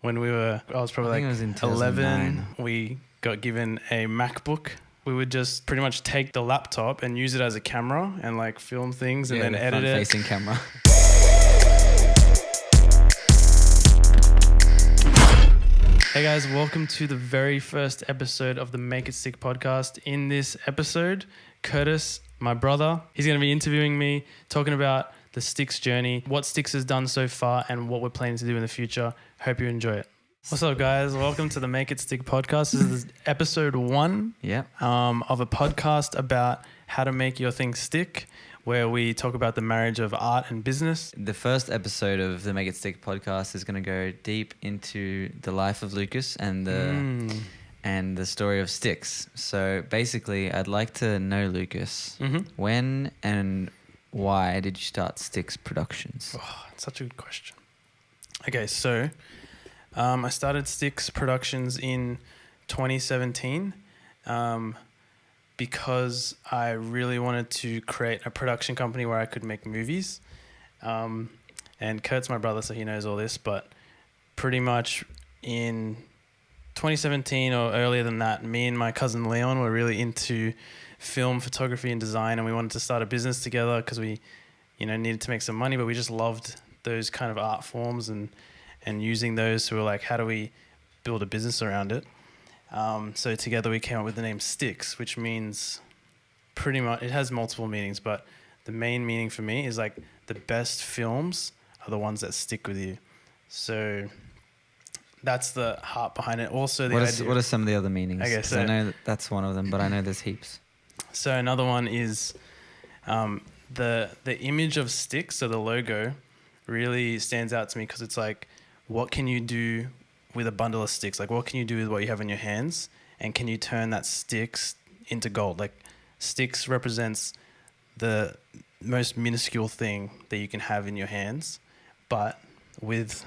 When I was probably I think it was in 11, 2009. we got given a MacBook. We would just pretty much take the laptop and use it as a camera and like film things and then the edit it. front-facing camera. Hey guys, welcome to the very first episode of the Make It Stick podcast. In this episode, Curtis, my brother, he's going to be interviewing me, talking about the Sticks journey, what Sticks has done so far and what we're planning to do in the future. Hope you enjoy it. What's up, guys? Welcome to the Make It Stick podcast. This is episode 1 of a podcast about how to make your thing stick, where we talk about the marriage of art and business. The first episode of the Make It Stick podcast is going to go deep into the life of Lucas and the story of Sticks. So basically, I'd like to know, Lucas, when and why did you start Sticks Productions? Oh, that's such a good question. Okay, so I started Sticks Productions in 2017 because I really wanted to create a production company where I could make movies. And Kurt's my brother, so he knows all this, but pretty much in 2017 or earlier than that, me and my cousin Leon were really into film, photography and design, and we wanted to start a business together because we, needed to make some money, but we just loved those kind of art forms and using those. So we were like, how do we build a business around it? So together we came up with the name Sticks, which means pretty much, it has multiple meanings, but the main meaning for me is like the best films are the ones that stick with you. So that's the heart behind it. Also, What are some of the other meanings? Okay, so I know that's one of them, but I know there's heaps. So another one is the image of Sticks, so the logo, really stands out to me because it's like, what can you do with a bundle of sticks? Like, what can you do with what you have in your hands? And can you turn that sticks into gold? Like, sticks represents the most minuscule thing that you can have in your hands, but with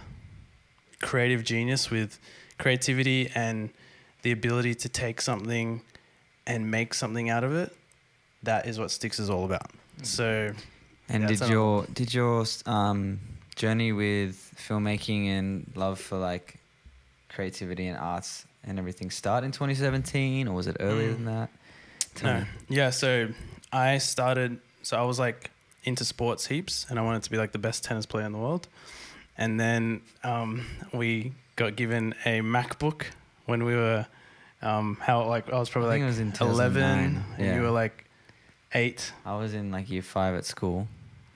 creative genius, with creativity and the ability to take something and make something out of it, that is what Sticks is all about. So, and did your journey with filmmaking and love for like creativity and arts and everything start in 2017, or was it earlier than that? No. Yeah, so I was like into sports heaps and I wanted to be like the best tennis player in the world. And then we got given a MacBook when we were I was probably it was in 11 and yeah. you were like 8. I was in like year 5 at school,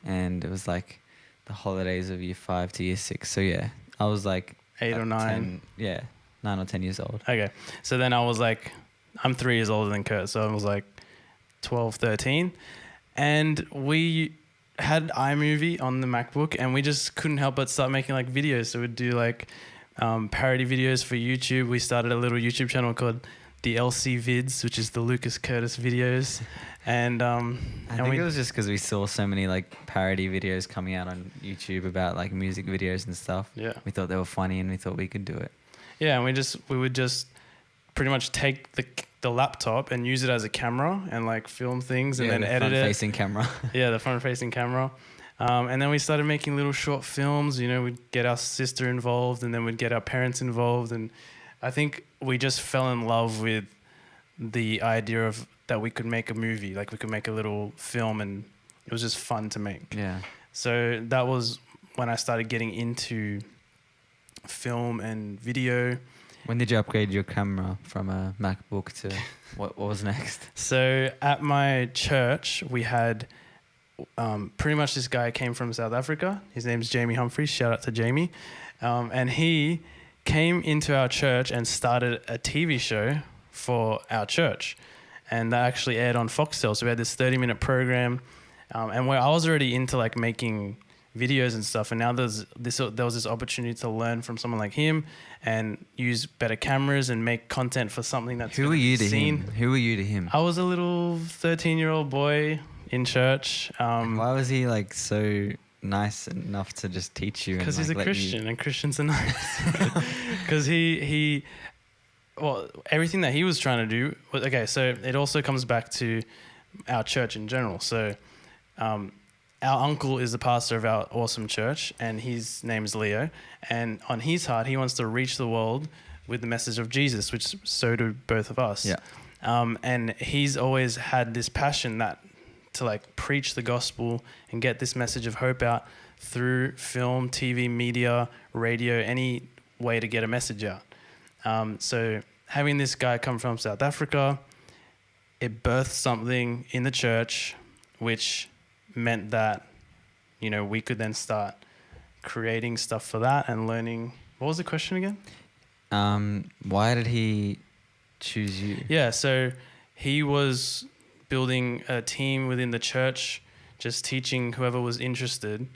and it was like the holidays of year 5 to year 6. So yeah, I was like 8 or 9. 9 or 10 years old. Okay. So then I was like, I'm 3 years older than Kurt. So I was like 12, 13. And we had iMovie on the MacBook and we just couldn't help but start making like videos. So we'd do like parody videos for YouTube. We started a little YouTube channel called the LC Vids, which is the Lucas Curtis videos. And I think it was just because we saw so many like parody videos coming out on YouTube about like music videos and stuff. Yeah. We thought they were funny and we thought we could do it. Yeah, and we would just pretty much take the laptop and use it as a camera and like film things and then edit it. Front-facing camera. Yeah, the front-facing camera. And then we started making little short films. We'd get our sister involved and then we'd get our parents involved. And I think we just fell in love with the idea of that we could make a movie, like we could make a little film, and it was just fun to make. Yeah. So that was when I started getting into film and video. When did you upgrade your camera from a MacBook to what was next? So at my church, we had pretty much this guy came from South Africa. His name's Jamie Humphreys. Shout out to Jamie. And he came into our church and started a TV show for our church. And that actually aired on Foxtel. So we had this 30-minute program. And where I was already into like making videos and stuff, and now there was this opportunity to learn from someone like him and use better cameras and make content for something that's Who were you to seen. him? Who were you to him? I was a little 13-year-old boy in church. Why was he like so nice enough to just teach you? Because he's a Christian and Christians are nice. Because everything that he was trying to do was, okay, so it also comes back to our church in general. So our uncle is the pastor of our awesome church, and his name is Leo. And on his heart, he wants to reach the world with the message of Jesus, which so do both of us. Yeah. And he's always had this passion to like preach the gospel and get this message of hope out through film, TV, media, radio, any way to get a message out. So having this guy come from South Africa, it birthed something in the church, which meant that, you know, we could then start creating stuff for that and learning. What was the question again? Why did he choose you? Yeah, so he was building a team within the church, just teaching whoever was interested,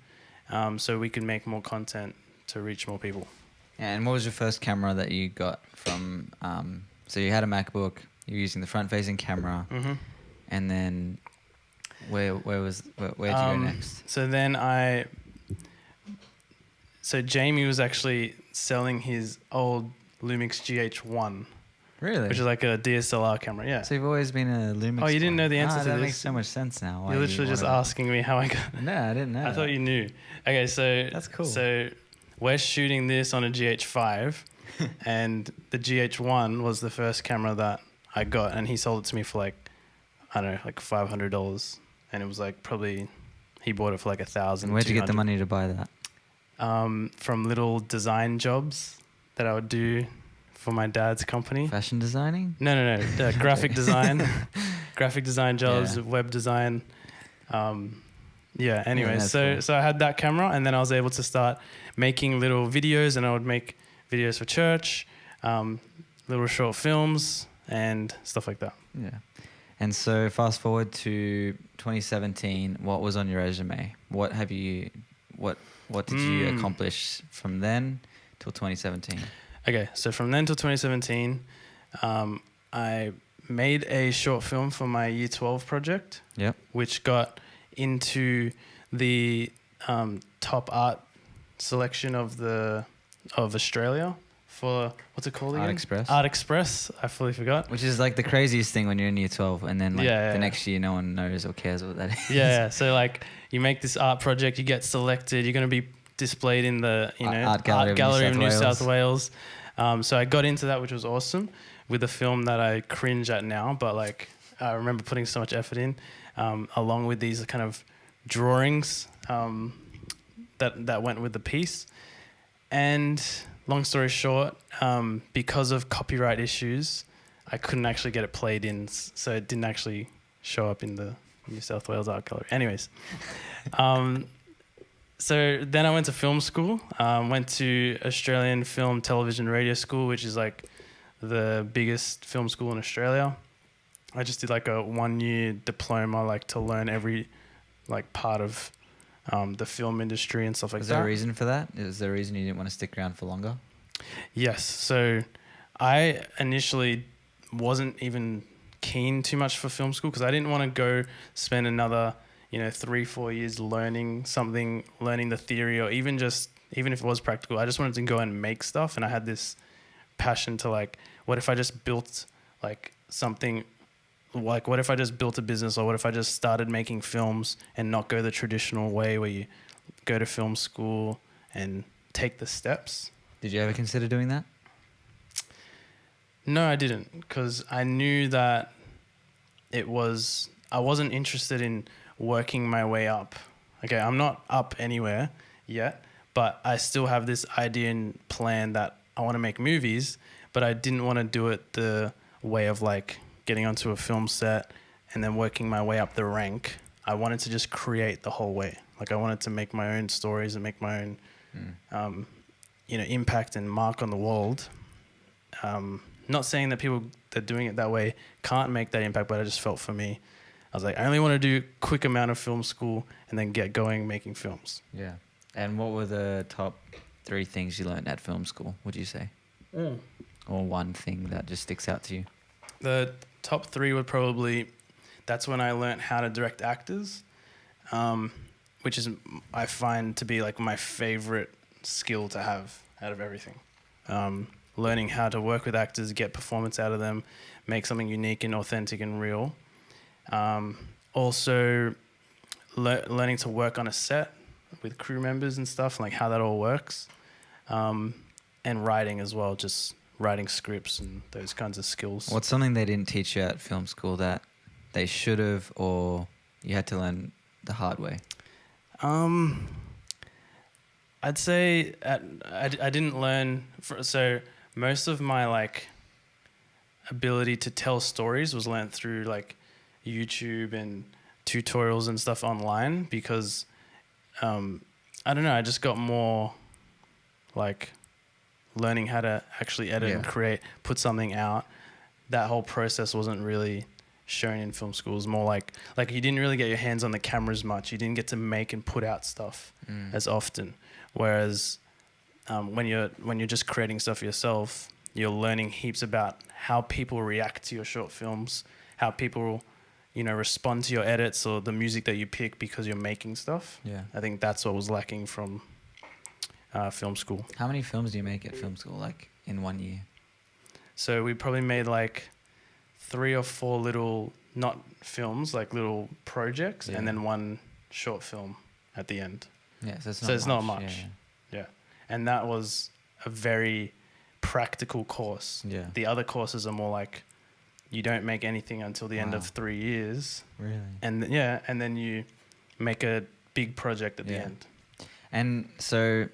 so we could make more content to reach more people. And what was your first camera that you got from? So you had a MacBook. You're using the front-facing camera, and then where'd you go next? So then so Jamie was actually selling his old Lumix GH1. Really? Which is like a DSLR camera, yeah. So you've always been a Lumix. Oh, you didn't know the answer to that this? makes so much sense now. Why You're literally just asking me how I got. No, I didn't know. I thought you knew. Okay, so that's cool. So we're shooting this on a GH5, and the GH1 was the first camera that I got, and he sold it to me for like, I don't know, like $500, and it was like probably he bought it for like $1,000. Where'd you get the money to buy that? From little design jobs that I would do for my dad's company. Fashion designing? No. Graphic design. Graphic design jobs, web design. Anyway, so I had that camera, and then I was able to start making little videos, and I would make videos for church, little short films and stuff like that. Yeah. And so fast forward to 2017, what was on your resume? What did you accomplish from then till 2017? Okay, so from then till 2017, I made a short film for my Year 12 project, which got into the top art selection of Australia for, what's it called again? Art Express. Art Express, I fully forgot. Which is like the craziest thing when you're in Year 12 and then the next year no one knows or cares what that is. Yeah, so like you make this art project, you get selected, you're going to be displayed in the Art Gallery of New South Wales. So I got into that, which was awesome, with a film that I cringe at now, but like I remember putting so much effort in, along with these kind of drawings that went with the piece. And long story short, because of copyright issues, I couldn't actually get it played in, so it didn't actually show up in the New South Wales Art Gallery. Anyways, so then I went to film school, went to Australian Film, Television, Radio School, which is like the biggest film school in Australia. I just did like a 1-year diploma, like to learn every like part of the film industry and stuff like that. Was there a reason for that? Is there a reason you didn't want to stick around for longer? Yes. So I initially wasn't even keen too much for film school because I didn't want to go spend another 3-4 years learning something, learning the theory, or even if it was practical. I just wanted to go and make stuff, and I had this passion to like, what if I just built like something, like what if I just built a business, or what if I just started making films and not go the traditional way where you go to film school and take the steps. Did you ever consider doing that? No, I didn't, because I knew that I wasn't interested in working my way up. Okay, I'm not up anywhere yet, but I still have this idea and plan that I want to make movies, but I didn't want to do it the way of like getting onto a film set and then working my way up the rank. I wanted to just create the whole way. Like I wanted to make my own stories and make my own, impact and mark on the world. Not saying that people that are doing it that way can't make that impact, but I just felt for me, I was like, I only want to do a quick amount of film school and then get going making films. Yeah. And what were the top 3 things you learned at film school, would you say? Or one thing that just sticks out to you? The top 3 would probably, that's when I learned how to direct actors, which is, I find to be like my favorite skill to have out of everything. Learning how to work with actors, get performance out of them, make something unique and authentic and real. Also learning to work on a set with crew members and stuff, like how that all works, and writing as well, just writing scripts and those kinds of skills. What's something they didn't teach you at film school that they should have, or you had to learn the hard way? I'd say I didn't learn. So most of my like ability to tell stories was learned through like YouTube and tutorials and stuff online, because I don't know, I just got more like learning how to actually edit and create, put something out. That whole process wasn't really shown in film school. It was more like you didn't really get your hands on the camera as much. You didn't get to make and put out stuff as often. Whereas when you're just creating stuff yourself, you're learning heaps about how people react to your short films, how people, respond to your edits or the music that you pick because you're making stuff. Yeah. I think that's what was lacking from film school. How many films do you make at film school, like in 1 year? So we probably made like 3 or 4 little, not films, like little projects, and then 1 short film at the end. Yeah, so it's not much. Yeah. And that was a very practical course. Yeah. The other courses are more like you don't make anything until the end of 3 years. Really? And then you make a big project at the end. And so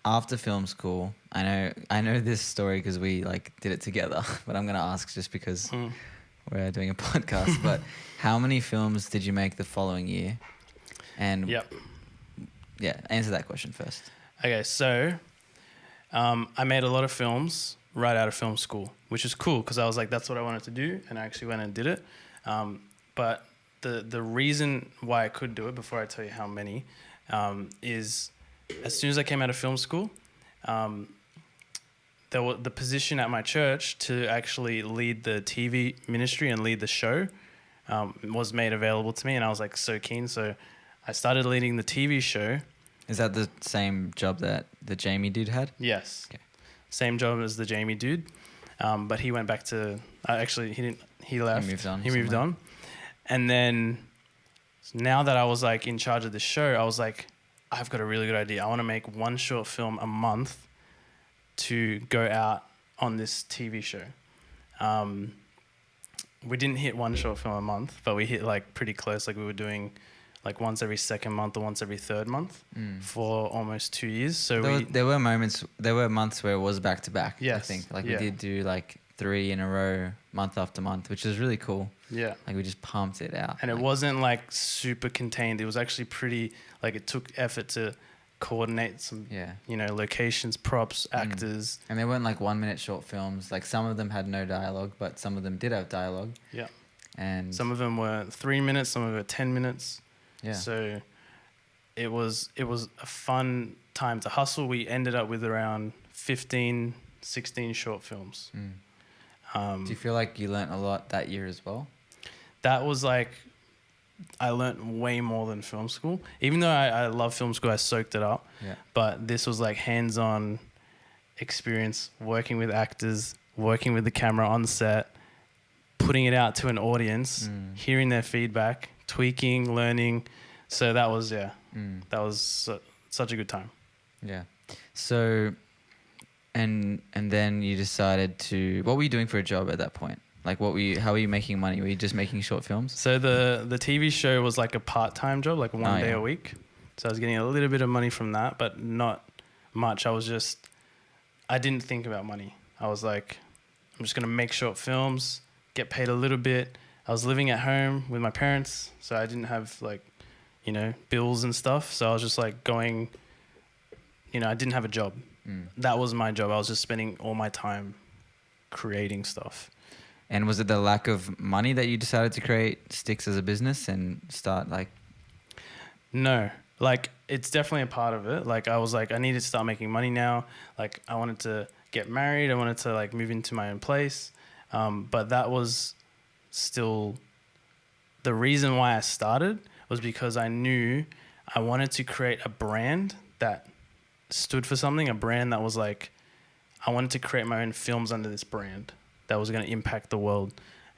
after film school, I know this story because we like did it together, but I'm going to ask just because we're doing a podcast. But how many films did you make the following year? And answer that question first. Okay, so I made a lot of films right out of film school, which is cool because I was like, that's what I wanted to do, and I actually went and did it. But the reason why I could do it, before I tell you how many, is as soon as I came out of film school, there was the position at my church to actually lead the TV ministry and lead the show was made available to me, and I was like so keen. So I started leading the TV show. Is that the same job that the Jamie dude had? Yes. Okay. Same job as the Jamie dude, but he went back to. Actually, he didn't. He left. He moved on. And then now that I was like in charge of the show, I was like, I've got a really good idea. I want to make 1 short film a month to go out on this TV show. We didn't hit 1 short film a month, but we hit like pretty close. Like we were doing like once every 2nd month or once every 3rd month for almost 2 years. So there were months where it was back to back. Yes. I think we did do like 3 in a row, month after month, which was really cool. Yeah. Like we just pumped it out. And it wasn't like super contained. It was actually pretty, like it took effort to coordinate some, locations, props, actors. And they weren't like 1-minute short films. Like some of them had no dialogue, but some of them did have dialogue. Yeah. And some of them were 3 minutes, some of them were 10 minutes. Yeah. So it was a fun time to hustle. We ended up with around 15, 16 short films. Do you feel like you learnt a lot that year as well? That was like, I learnt way more than film school. Even though I love film school, I soaked it up. Yeah. But this was like hands-on experience, working with actors, working with the camera on set, putting it out to an audience, hearing their feedback, tweaking, learning. So that was, that was such a good time. Yeah. So, and then you decided to, what were you doing for a job at that point? Like how were you making money? Were you just making short films? So the TV show was like a part-time job, like 1 day a week. So I was getting a little bit of money from that, but not much. I didn't think about money. I was like, I'm just going to make short films, get paid a little bit. I was living at home with my parents, so I didn't have like, bills and stuff. So I was just like going, I didn't have a job. That was my job. I was just spending all my time creating stuff. And was it the lack of money that you decided to create Sticks as a business and start like? No, like it's definitely a part of it. Like I was like, I need to start making money now. Like I wanted to get married. I wanted to like move into my own place. But that was still the reason why I started was because I knew I wanted to create a brand that stood for something, a brand that was like, I wanted to create my own films under this brand that was going to impact the world.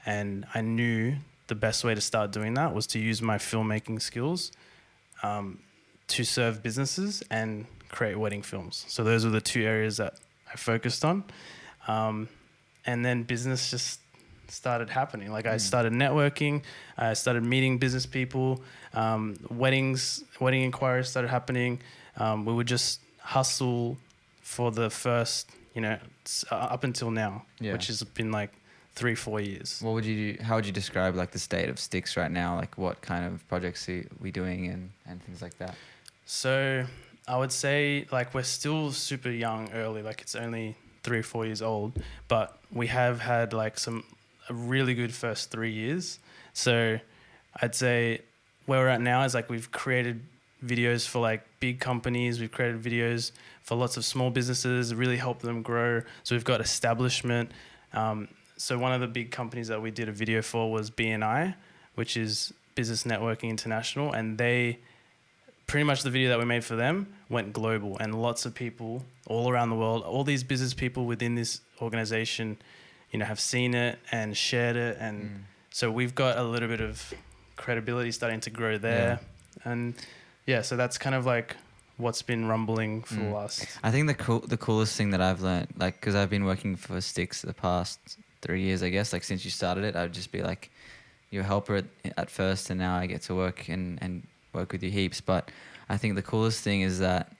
And I knew the best way to start doing that was to use my filmmaking skills to serve businesses and create wedding films. So those were the two areas that I focused on. And then business just started happening. Like I started networking, I started meeting business people, wedding inquiries started happening. We would just hustle for the first, up until now, which has been like 3-4 years. How would you describe like the state of Sticks right now? Like what kind of projects are we doing and things like that? So I would say like we're still super young, early, like it's only 3 or 4 years old, but we have had like a really good first 3 years. So I'd say where we're at now is like we've created videos for like big companies, we've created videos for lots of small businesses, really help them grow. So we've got establishment. So one of the big companies that we did a video for was BNI, which is Business Networking International, and they pretty much the video that we made for them went global, and lots of people all around the world, all these business people within this organization, have seen it and shared it. And so we've got a little bit of credibility starting to grow there. Yeah. And so that's kind of like what's been rumbling for the last. I think the coolest thing that I've learned, like, because I've been working for Sticks the past 3 years, I guess, like since you started it, I'd just be like your helper at first, and now I get to work and work with you heaps. But I think the coolest thing is that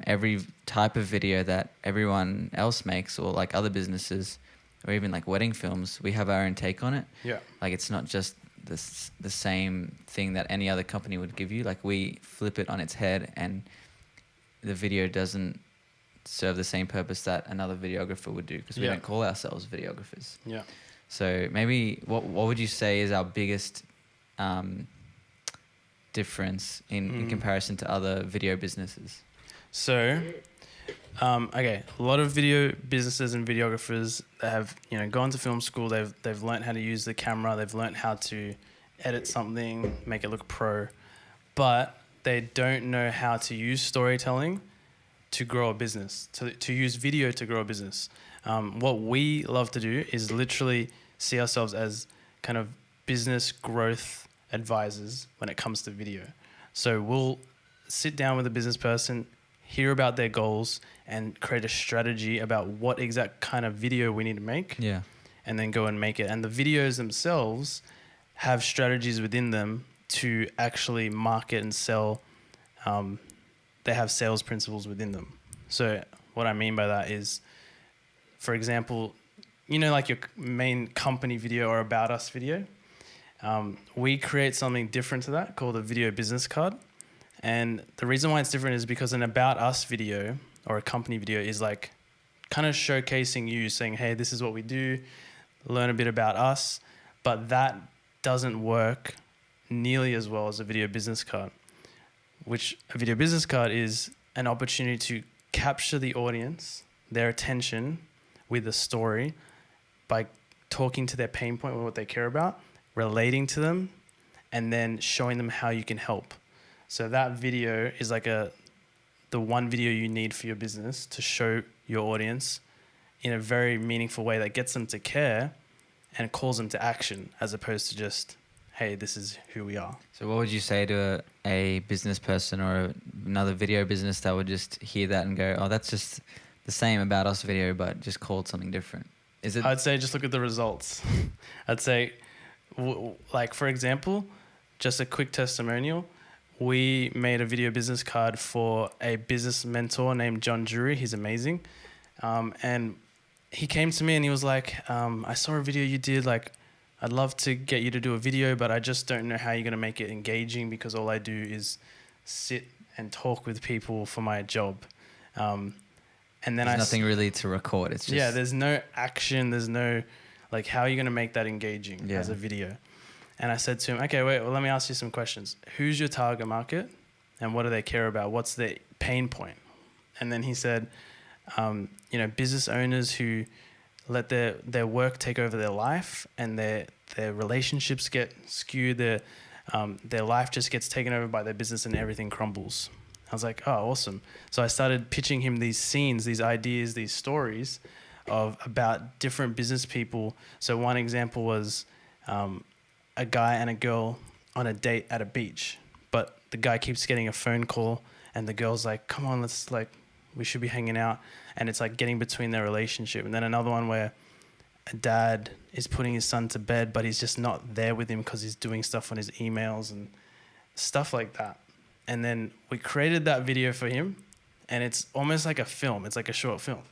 every type of video that everyone else makes, or like other businesses, or even like wedding films, we have our own take on it. Yeah. Like it's not just the same thing that any other company would give you. Like we flip it on its head, and the video doesn't serve the same purpose that another videographer would do, because we don't call ourselves videographers. Yeah. So maybe what would you say is our biggest difference in comparison to other video businesses? So, a lot of video businesses and videographers have, gone to film school. They've learned how to use the camera. They've learned how to edit something, make it look pro, but they don't know how to use storytelling to grow a business, to use video to grow a business. What we love to do is literally see ourselves as kind of business growth advisors when it comes to video. So we'll sit down with a business person, hear about their goals, and create a strategy about what exact kind of video we need to make. Yeah. And then go and make it. And the videos themselves have strategies within them to actually market and sell. They have sales principles within them. So what I mean by that is, for example, like your main company video or about us video, we create something different to that called a video business card. And the reason why it's different is because an about us video or a company video is like kind of showcasing you, saying, hey, this is what we do, learn a bit about us. But that doesn't work nearly as well as a video business card, which a video business card is an opportunity to capture the audience, their attention with a story by talking to their pain point or what they care about, relating to them, and then showing them how you can help. So that video is like the one video you need for your business to show your audience in a very meaningful way that gets them to care and calls them to action, as opposed to just, hey, this is who we are. So what would you say to a business person or another video business that would just hear that and go, oh, that's just the same about us video, but just called something different? Is it? I'd say just look at the results. I'd say, like, for example, just a quick testimonial. We made a video business card for a business mentor named John Jury. He's amazing. And he came to me and he was like, I saw a video you did. Like, I'd love to get you to do a video, but I just don't know how you're going to make it engaging, because all I do is sit and talk with people for my job. And then there's nothing really to record. It's just... Yeah, there's no action. There's no, like, how are you going to make that engaging as a video? And I said to him, okay, wait, well, let me ask you some questions. Who's your target market and what do they care about? What's their pain point? And then he said, business owners who let their work take over their life, and their relationships get skewed, their life just gets taken over by their business and everything crumbles. I was like, oh, awesome. So I started pitching him these scenes, these ideas, these stories about different business people. So one example was a guy and a girl on a date at a beach, but the the guy keeps getting a phone call and the girl's like, come on, let's like, we should be hanging out. And it's like getting between their relationship. And then another one where a dad is putting his son to bed, but he's just not there with him because he's doing stuff on his emails and stuff like that. And then we created that video for him, and it's almost like a film. It's like a short film.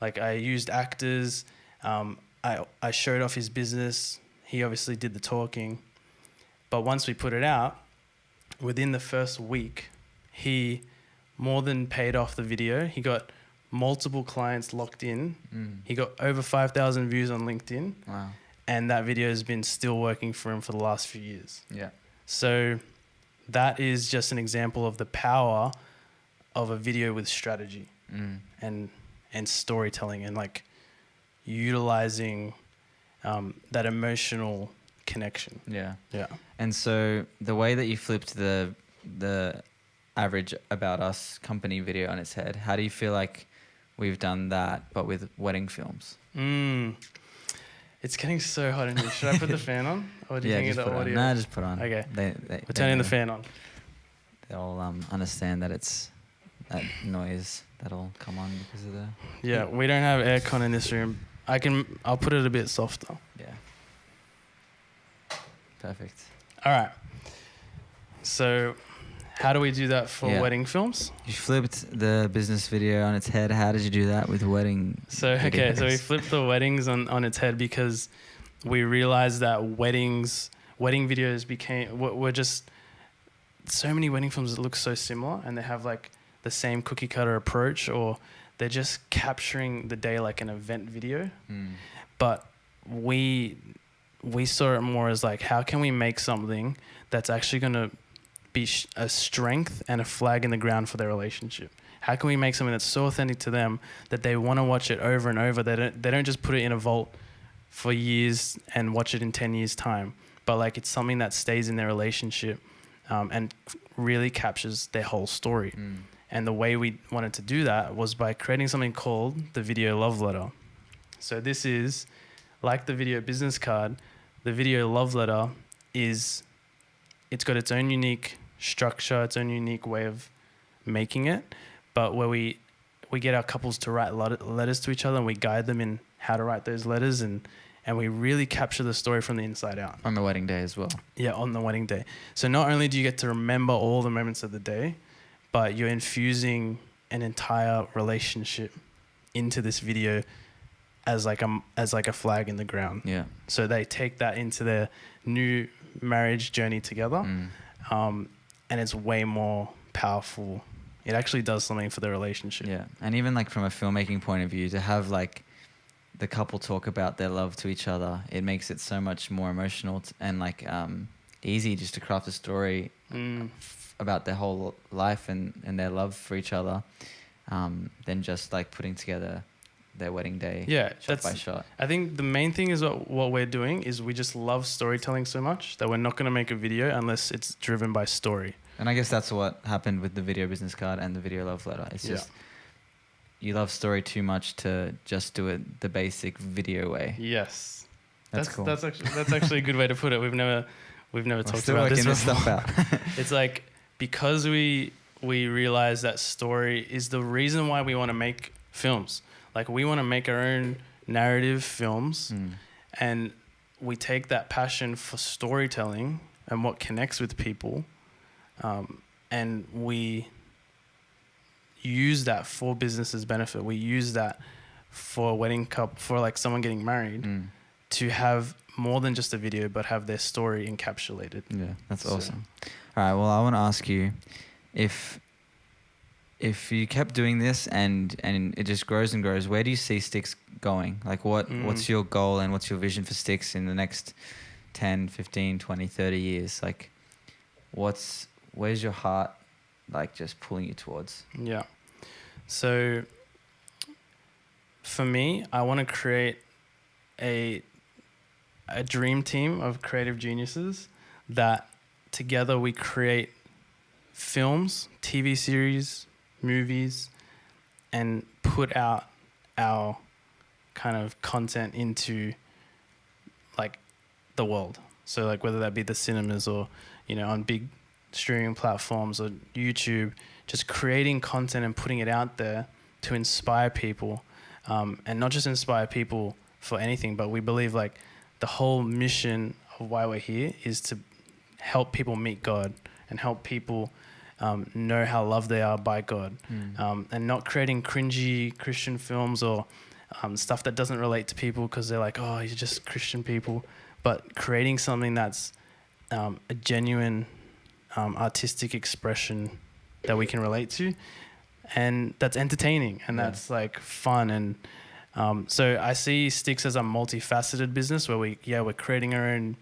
Like I used actors. I showed off his business. He obviously did the talking. But once we put it out, within the first week, he more than paid off the video. He got multiple clients locked in. He got over 5,000 views on LinkedIn. Wow. And that video has been still working for him for the last few years. Yeah. So that is just an example of the power of a video with strategy and storytelling and like utilizing that emotional connection. Yeah. Yeah. And so the way that you flipped the average About Us company video on its head, how do you feel like we've done that but with wedding films? It's getting so hot in here. Should I put the fan on? Or do you think the audio? Nah, just put on. Okay. We're turning the fan on. They'll understand that it's that noise that'll come on because of the... Yeah, we don't have aircon in this room. I'll put it a bit softer. Yeah. Perfect. All right. So how do we do that for wedding films? You flipped the business video on its head. How did you do that with wedding videos? So we flipped the weddings on its head because we realized that wedding videos were just so many wedding films that look so similar, and they have like the same cookie cutter approach, or they're just capturing the day like an event video. But we saw it more as like, how can we make something that's actually going to be a strength and a flag in the ground for their relationship? How can we make something that's so authentic to them that they want to watch it over and over? They don't just put it in a vault for years and watch it in 10 years time, but like it's something that stays in their relationship and really captures their whole story. And the way we wanted to do that was by creating something called the video love letter. So this is like the video business card. The video love letter it's got its own unique structure, its own unique way of making it, but where we get our couples to write letters to each other, and we guide them in how to write those letters, and we really capture the story from the inside out. On the wedding day as well. Yeah, on the wedding day. So not only do you get to remember all the moments of the day, but you're infusing an entire relationship into this video as like a flag in the ground. Yeah. So they take that into their new marriage journey together, and it's way more powerful. It actually does something for the relationship. Yeah, and even like from a filmmaking point of view, to have like the couple talk about their love to each other, it makes it so much more emotional and like easy just to craft a story about their whole life and their love for each other, than just like putting together their wedding day shot by shot. I think the main thing is what we're doing is we just love storytelling so much that we're not going to make a video unless it's driven by story. And I guess that's what happened with the video business card and the video love letter. It's just you love story too much to just do it the basic video way. Yes. That's cool. That's actually a good way to put it. We've never talked about this before. Stuff out. It's like, because we realize that story is the reason why we want to make films. Like, we want to make our own narrative films, and we take that passion for storytelling and what connects with people, and we use that for business's benefit. We use that for a wedding couple, for like someone getting married, to have more than just a video, but have their story encapsulated. Yeah, that's awesome. All right, well, I want to ask you, if you kept doing this and it just grows and grows, where do you see Sticks going? Like what's your goal and what's your vision for Sticks in the next 10, 15, 20, 30 years? Like where's your heart like just pulling you towards? Yeah. So for me, I want to create a dream team of creative geniuses that together we create films, TV series, movies, and put out our kind of content into like the world. So like whether that be the cinemas or, on big streaming platforms or YouTube, just creating content and putting it out there to inspire people, and not just inspire people for anything, but we believe like the whole mission of why we're here is to help people meet God and help people know how loved they are by God, and not creating cringy Christian films or stuff that doesn't relate to people because they're like, oh, you're just Christian people, but creating something that's a genuine artistic expression that we can relate to, and that's entertaining and that's like fun. And so I see Sticks as a multifaceted business where we're creating our own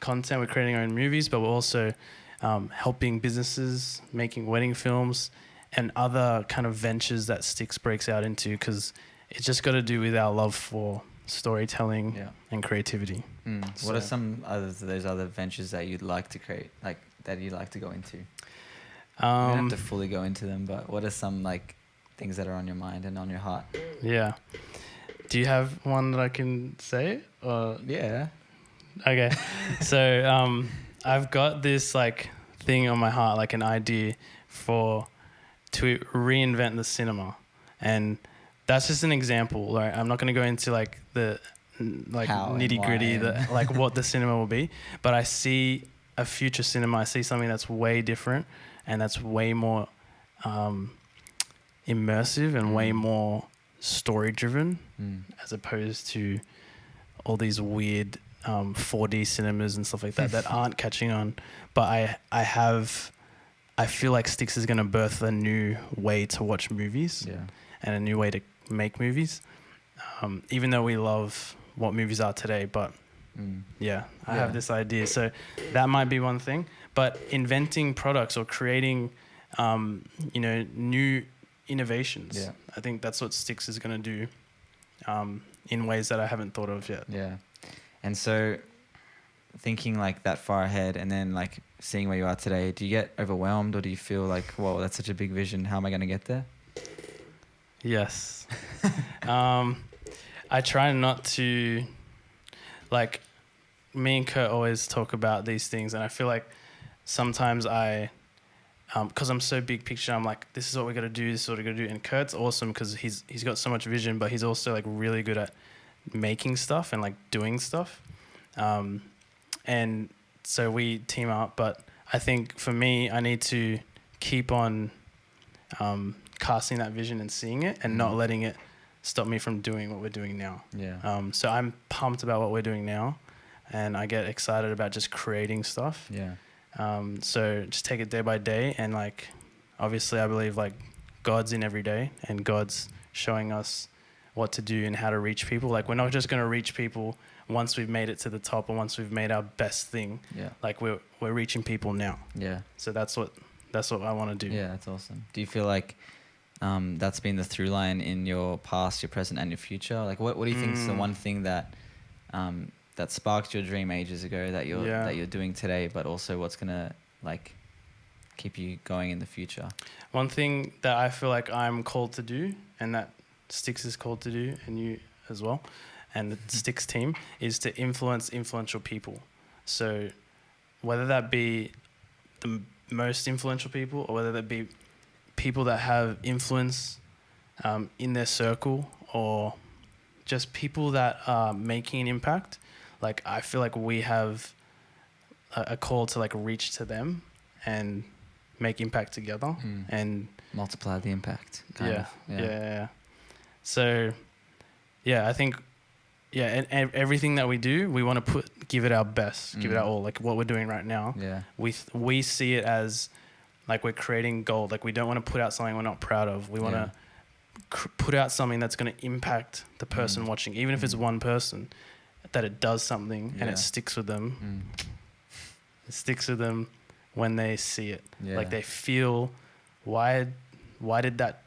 content, we're creating our own movies, but we're also helping businesses, making wedding films and other kind of ventures that Sticks breaks out into, because it's just got to do with our love for storytelling and creativity. So what are some of those other ventures that you'd like to create, like that you'd like to go into? You don't have to fully go into them, but what are some like things that are on your mind and on your heart? Yeah. Do you have one that I can say? Yeah. Okay. So I've got this like thing on my heart, like an idea to reinvent the cinema, and that's just an example. Right? I'm not going to go into like the nitty gritty, like what the cinema will be, but I see a future cinema. I see something that's way different and that's way more immersive and way more story driven, as opposed to all these weird 4D cinemas and stuff like that aren't catching on. But I feel like Sticks is going to birth a new way to watch movies and a new way to make movies, even though we love what movies are today. But I have this idea. So that might be one thing. But inventing products or creating, new innovations. Yeah. I think that's what Sticks is going to do in ways that I haven't thought of yet. Yeah. And so thinking like that far ahead and then like seeing where you are today, do you get overwhelmed or do you feel like, whoa, that's such a big vision. How am I going to get there? Yes. I try not to, like, me and Kurt always talk about these things, and I feel like sometimes because I'm so big picture, I'm like, this is what we got to do, this is what we got to do. And Kurt's awesome because he's got so much vision, but he's also like really good at making stuff and like doing stuff. And so we team up, but I think for me, I need to keep on casting that vision and seeing it and not letting it stop me from doing what we're doing now. Yeah. So I'm pumped about what we're doing now, and I get excited about just creating stuff. Yeah. So just take it day by day, and like, obviously I believe like God's in every day and God's showing us what to do and how to reach people. Like, we're not just going to reach people once we've made it to the top or once we've made our best thing. Yeah. Like we're reaching people now. Yeah. So that's what I want to do. Yeah, that's awesome. Do you feel like that's been the through line in your past, your present, and your future? Like, what do you think is the one thing that that sparked your dream ages ago that you're doing today, but also what's gonna like keep you going in the future? One thing that I feel like I'm called to do, and that Sticks is called to do, and you as well, and the Sticks team, is to influence influential people. So whether that be the most influential people or whether that be people that have influence in their circle or just people that are making an impact, like I feel like we have a call to like reach to them and make impact together and multiply the impact. Yeah. So yeah, I think and everything that we do, we want to give it our best, give it our all. Like what we're doing right now, we see it as like we're creating gold. Like we don't want to put out something we're not proud of. We want to put out something that's going to impact the person watching, even if it's one person, that it does something and it sticks with them. It sticks with them when they see it. Like they feel, why did that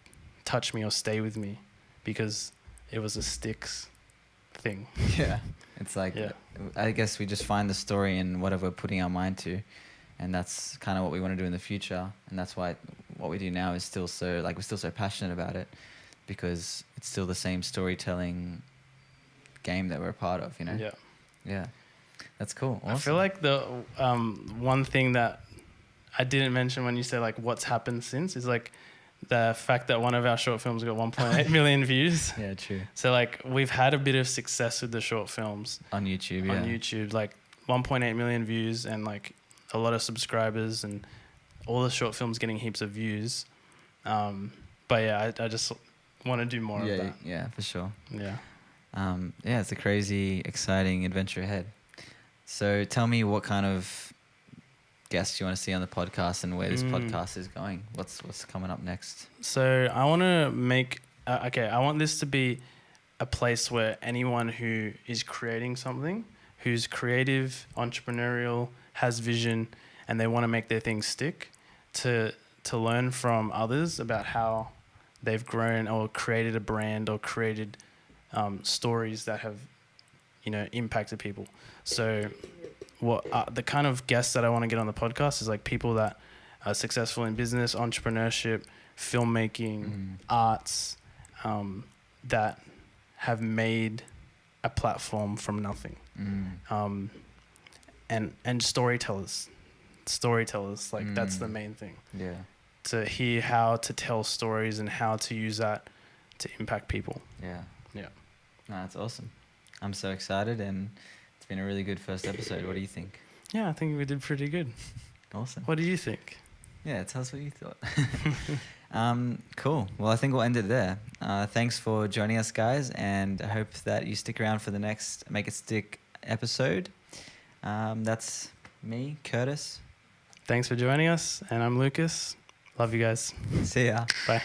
touch me or stay with me? Because it was a Sticks thing. Yeah. It's like, I guess we just find the story in whatever we're putting our mind to. And that's kind of what we want to do in the future. And that's why what we do now is still so, like, we're still so passionate about it, because it's still the same storytelling game that we're a part of, you know? Yeah. That's cool. Awesome. I feel like the one thing that I didn't mention when you said like what's happened since is like the fact that one of our short films got 1.8 million views. Yeah, true. So like we've had a bit of success with the short films On YouTube, on YouTube, like 1.8 million views and like a lot of subscribers and all the short films getting heaps of views. But yeah, I just want to do more of that. Yeah, for sure. Yeah. Yeah, it's a crazy, exciting adventure ahead. So tell me what kind of guests you want to see on the podcast and where this podcast is going. What's coming up next? So I want to make, I want this to be a place where anyone who is creating something, who's creative, entrepreneurial, has vision, and they want to make their thing stick, to learn from others about how they've grown or created a brand or created stories that have, impacted people. So what the kind of guests that I want to get on the podcast is like people that are successful in business, entrepreneurship, filmmaking, arts, that have made a platform from nothing. And storytellers, like that's the main thing. Yeah. To hear how to tell stories and how to use that to impact people. Yeah. Yeah. No, that's awesome. I'm so excited, and it's been a really good first episode. What do you think? Yeah, I think we did pretty good. Awesome. What do you think? Yeah, tell us what you thought. Cool. Well, I think we'll end it there. Thanks for joining us, guys, and I hope that you stick around for the next Make It Stick episode. That's me, Curtis. Thanks for joining us, and I'm Lucas. Love you guys. See ya. Bye.